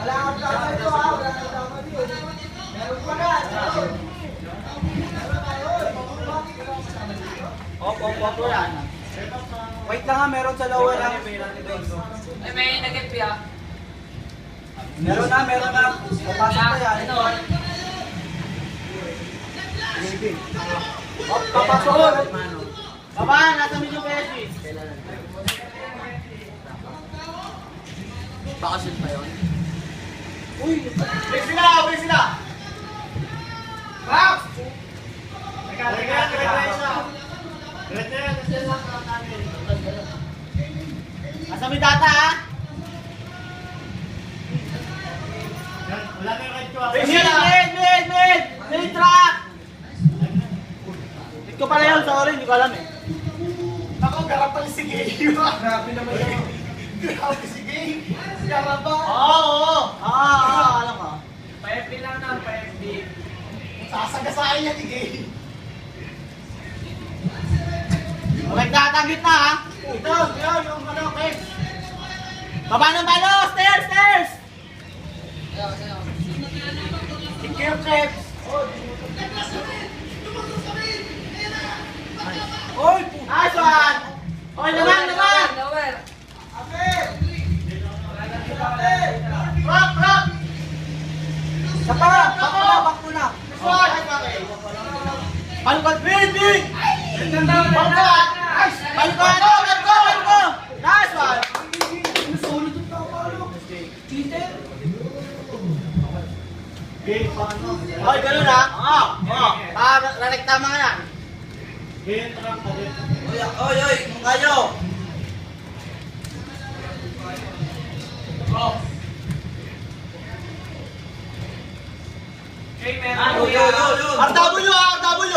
Wala kang tama ito ha. Wala kang tama dito. Meron pa ka. Opo yan. Wait lang ha, meron sa lower lang. Ay, may nag-ip ya. Meron na. Papasok pa yan. Ito. Papasok. Baba, nasa medyo pwede. Bakasyon pa yun. Uy, Break sila! Max! nasa may data ha. Wala na yung red ko. Mid track! Mid ko pala yun, sorry, hindi ko alam eh. Ako, garap pala si Gay. Grabe naman yun. Grabe si Gay. Garap ba? Oo, alam ko. Pa-FB lang na, pa-FB. Sasagasain niya ni Gay. Okay, tatanggit na ha. Ito, yung ano, okay. Baba ng balo, stairs! Take care, Krebs. Oy, nice one! Oy, naman! Lower. Rock! Back muna. Palukad, big! Palukad, let's go! Nice one! Oy, ganun ha? Oo. Narektama nga yan. Oy, kung kayo. Okay, meron. RW ha, RW!